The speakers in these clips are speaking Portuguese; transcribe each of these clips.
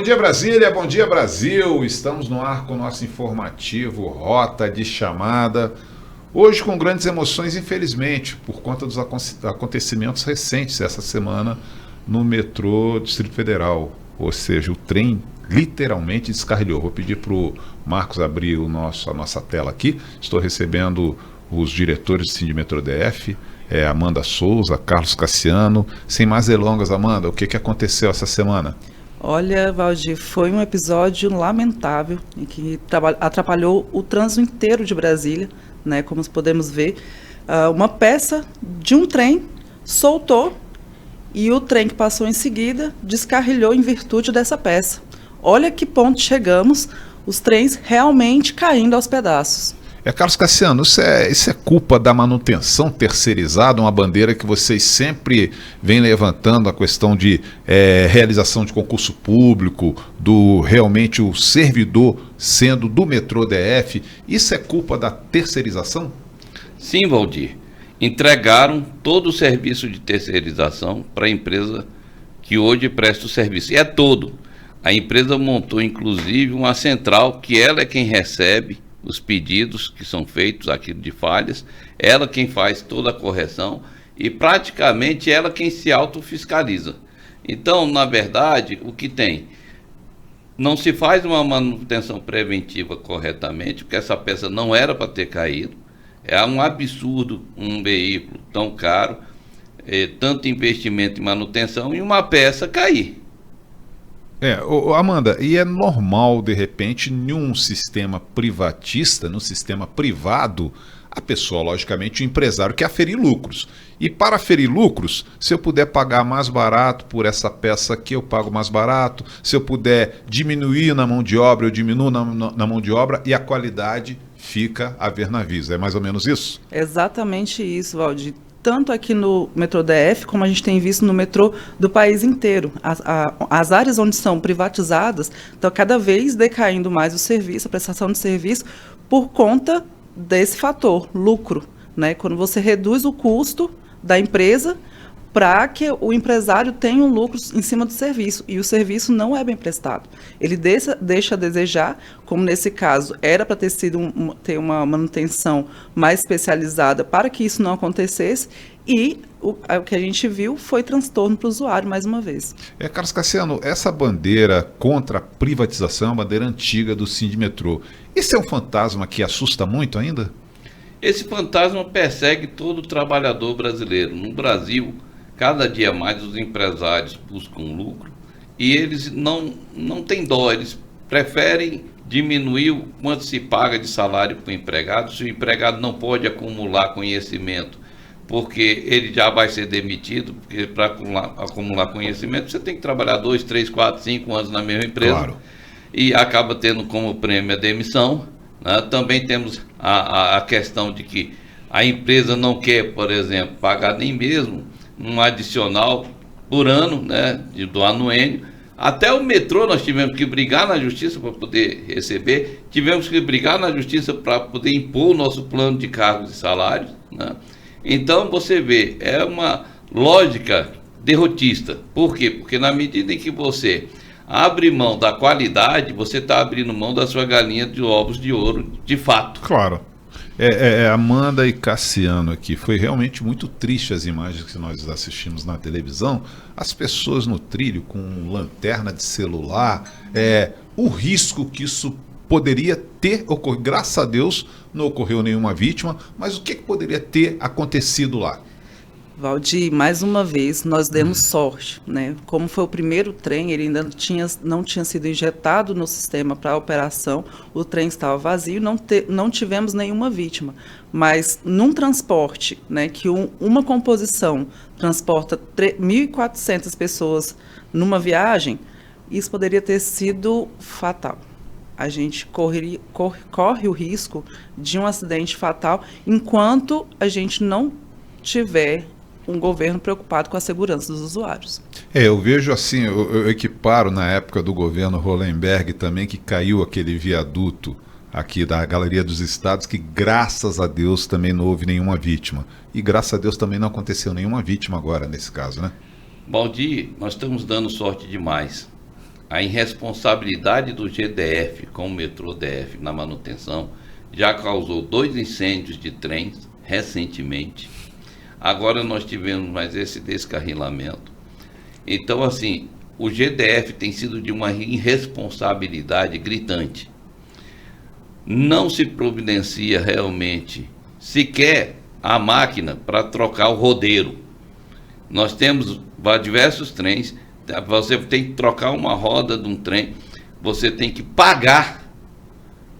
dia Brasília, bom dia Brasil. Estamos no ar com o nosso informativo Rota de Chamada. Hoje com grandes emoções, infelizmente, por conta dos acontecimentos recentes essa semana no metrô Distrito Federal. Ou seja, o trem literalmente descarrilhou. Vou pedir para o Marcos abrir a nossa tela aqui. Estou recebendo os diretores do Sindimetrô DF, Amanda Souza, Carlos Cassiano. Sem mais delongas, Amanda, o que aconteceu essa semana? Olha, Valdir, foi um episódio lamentável em que atrapalhou o trânsito inteiro de Brasília, né? Como podemos ver, uma peça de um trem soltou e o trem que passou em seguida descarrilhou em virtude dessa peça. Olha que ponto chegamos, os trens realmente caindo aos pedaços. Carlos Cassiano, isso é culpa da manutenção terceirizada, uma bandeira que vocês sempre vêm levantando, a questão de realização de concurso público, do realmente o servidor sendo do metrô DF, isso é culpa da terceirização? Sim, Valdir. Entregaram todo o serviço de terceirização para a empresa que hoje presta o serviço. E é todo. A empresa montou, inclusive, uma central que ela é quem recebe os pedidos que são feitos aqui de falhas, ela quem faz toda a correção e praticamente ela quem se autofiscaliza. Então, na verdade, o que tem? Não se faz uma manutenção preventiva corretamente, porque essa peça não era para ter caído. É um absurdo um veículo tão caro, tanto investimento em manutenção e uma peça cair. Amanda, e é normal, de repente, em um sistema privatista, num sistema privado, a pessoa, logicamente, o empresário quer aferir lucros. E para aferir lucros, se eu puder pagar mais barato por essa peça aqui, eu pago mais barato. Se eu puder diminuir na mão de obra, eu diminuo na mão de obra e a qualidade fica a ver navios. É mais ou menos isso? Exatamente isso, Valdir. Tanto aqui no metrô DF, como a gente tem visto no metrô do país inteiro. As áreas onde são privatizadas estão cada vez decaindo mais o serviço, a prestação de serviço, por conta desse fator, lucro, né? Quando você reduz o custo da empresa para que o empresário tenha um lucro em cima do serviço, e o serviço não é bem prestado. Ele deixa a desejar, como nesse caso, era para ter sido ter uma manutenção mais especializada para que isso não acontecesse, e o que a gente viu foi transtorno para o usuário, mais uma vez. Carlos Cassiano, essa bandeira contra a privatização é uma bandeira antiga do Sindimetrô. Esse é um fantasma que assusta muito ainda? Esse fantasma persegue todo trabalhador brasileiro. No Brasil, cada dia mais os empresários buscam lucro e eles não têm dó, eles preferem diminuir o quanto se paga de salário para o empregado. Se o empregado não pode acumular conhecimento, porque ele já vai ser demitido, porque para acumular conhecimento você tem que trabalhar 2, 3, 4, 5 anos na mesma empresa. Claro. E acaba tendo como prêmio a demissão, né? Também temos a questão de que a empresa não quer, por exemplo, pagar nem mesmo um adicional por ano, né, do anuênio. Até o metrô nós tivemos que brigar na justiça para poder receber, tivemos que brigar na justiça para poder impor o nosso plano de cargos e salários, né? Então você vê, é uma lógica derrotista. Por quê? Porque na medida em que você abre mão da qualidade, você está abrindo mão da sua galinha de ovos de ouro, de fato. Claro. Amanda e Cassiano aqui, foi realmente muito triste as imagens que nós assistimos na televisão, as pessoas no trilho com lanterna de celular, o risco que isso poderia ter ocorrido. Graças a Deus não ocorreu nenhuma vítima, mas o que poderia ter acontecido lá? Valdir, mais uma vez, nós demos sorte, né? Como foi o primeiro trem, ele ainda não tinha sido injetado no sistema para a operação, o trem estava vazio, não tivemos nenhuma vítima. Mas num transporte, né, que uma composição transporta 1.400 pessoas numa viagem, isso poderia ter sido fatal. A gente corre o risco de um acidente fatal enquanto a gente não tiver um governo preocupado com a segurança dos usuários. Eu vejo assim, eu equiparo na época do governo Hollenberg também, que caiu aquele viaduto aqui da Galeria dos Estados, que graças a Deus também não houve nenhuma vítima. E graças a Deus também não aconteceu nenhuma vítima agora nesse caso, né? Valdir, nós estamos dando sorte demais. a irresponsabilidade do GDF com o metrô DF na manutenção já causou 2 incêndios de trens recentemente. Agora nós tivemos mais esse descarrilamento. Então, assim, o GDF tem sido de uma irresponsabilidade gritante. Não se providencia realmente sequer a máquina para trocar o rodeiro. Nós temos diversos trens, você tem que trocar uma roda de um trem, você tem que pagar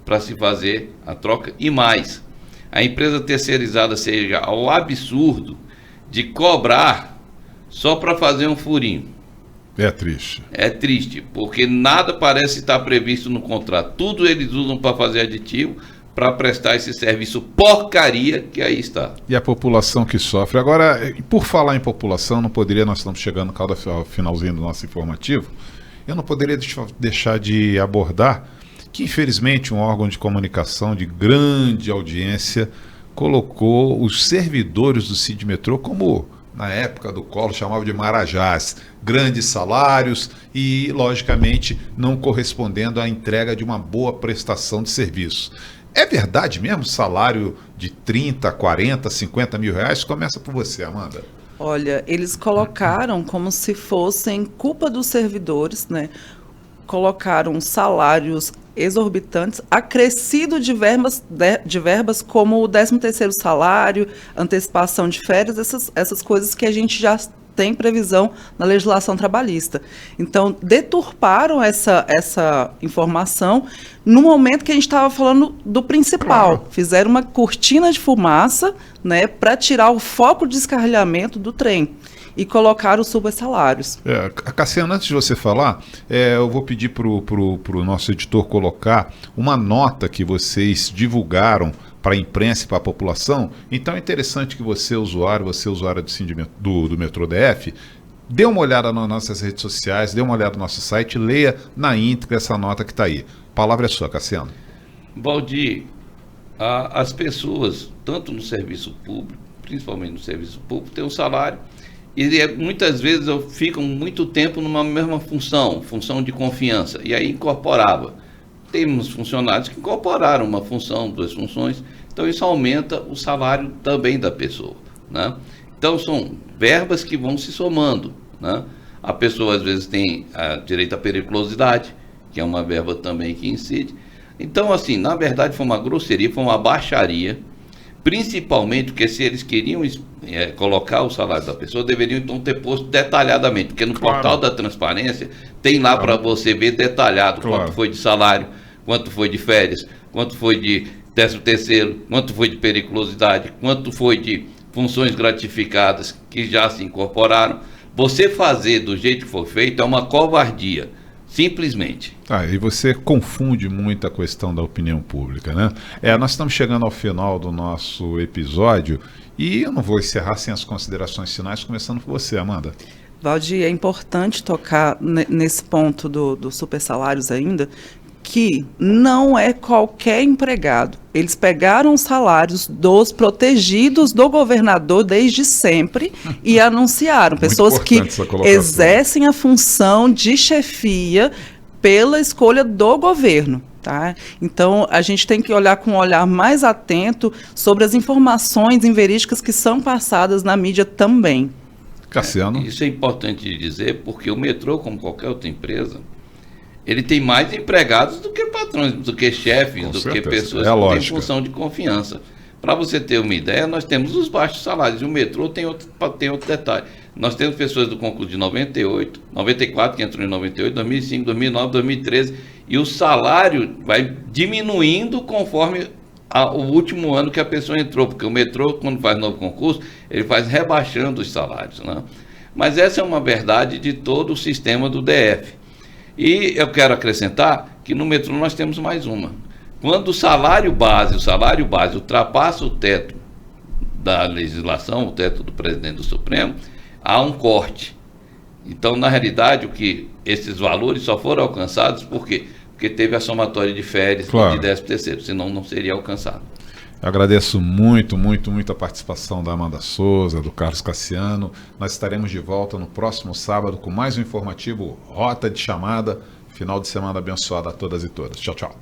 para se fazer a troca e mais. A empresa terceirizada chega ao absurdo de cobrar só para fazer um furinho. É triste. É triste, porque nada parece estar previsto no contrato. Tudo eles usam para fazer aditivo, para prestar esse serviço porcaria que aí está. E a população que sofre. Agora, por falar em população, não poderia, nós estamos chegando ao finalzinho do nosso informativo, eu não poderia deixar de abordar que, infelizmente, um órgão de comunicação de grande audiência colocou os servidores do Sidmetrô como, na época do Collor, chamava de marajás, grandes salários e, logicamente, não correspondendo à entrega de uma boa prestação de serviço. É verdade mesmo? Salário de 30, 40, 50 mil reais? Começa por você, Amanda. Olha, eles colocaram como se fossem culpa dos servidores, né? Colocaram salários exorbitantes, acrescido de verbas como o 13º salário, antecipação de férias, essas coisas que a gente já tem previsão na legislação trabalhista. Então, deturparam essa informação no momento que a gente estava falando do principal. Claro. Fizeram uma cortina de fumaça, né, para tirar o foco de descarrilhamento do trem e colocar os supersalários. Cassiano, antes de você falar, eu vou pedir para o nosso editor colocar uma nota que vocês divulgaram para a imprensa e para a população. Então é interessante que você usuário do Metrô DF, dê uma olhada nas nossas redes sociais, dê uma olhada no nosso site, leia na íntegra essa nota que está aí. A palavra é sua, Cassiano. Valdir, as pessoas, tanto no serviço público, principalmente no serviço público, têm um salário e muitas vezes ficam muito tempo numa mesma função de confiança, e aí incorporava. Temos funcionários que incorporaram uma função, 2 funções, então isso aumenta o salário também da pessoa, né? Então são verbas que vão se somando, né? A pessoa às vezes tem direito à periculosidade, que é uma verba também que incide. Então, assim, na verdade foi uma grosseria, foi uma baixaria, principalmente porque se eles queriam colocar o salário da pessoa, deveriam então ter posto detalhadamente, porque no portal da transparência tem lá para você ver detalhado quanto foi de salário, quanto foi de férias, quanto foi de 13º, quanto foi de periculosidade, quanto foi de funções gratificadas que já se incorporaram. Você fazer do jeito que foi feito é uma covardia. Simplesmente. E você confunde muito a questão da opinião pública, né? Nós estamos chegando ao final do nosso episódio e eu não vou encerrar sem as considerações finais, começando por você, Amanda. Valdir, é importante tocar nesse ponto dos supersalários ainda, que não é qualquer empregado. Eles pegaram os salários dos protegidos do governador desde sempre e anunciaram. Pessoas que exercem a função de chefia pela escolha do governo. Tá? Então, a gente tem que olhar com um olhar mais atento sobre as informações inverídicas que são passadas na mídia também. Cassiano? Isso é importante dizer, porque o metrô, como qualquer outra empresa, ele tem mais empregados do que patrões, do que chefes, do que pessoas que têm função de confiança. Para você ter uma ideia, nós temos os baixos salários. E o metrô tem outro detalhe. Nós temos pessoas do concurso de 98, 94, que entrou em 98, 2005, 2009, 2013, e o salário vai diminuindo conforme o último ano que a pessoa entrou, porque o metrô, quando faz novo concurso, ele faz rebaixando os salários, né? Mas essa é uma verdade de todo o sistema do DF. E eu quero acrescentar que no metrô nós temos mais uma. Quando o salário base ultrapassa o teto da legislação, o teto do presidente do Supremo, há um corte. Então, na realidade, esses valores só foram alcançados porque teve a somatória de férias e de 13º, senão não seria alcançado. Eu agradeço muito a participação da Amanda Souza, do Carlos Cassiano. Nós estaremos de volta no próximo sábado com mais um informativo Rota de Chamada. Final de semana abençoado a todas e todas. Tchau, tchau.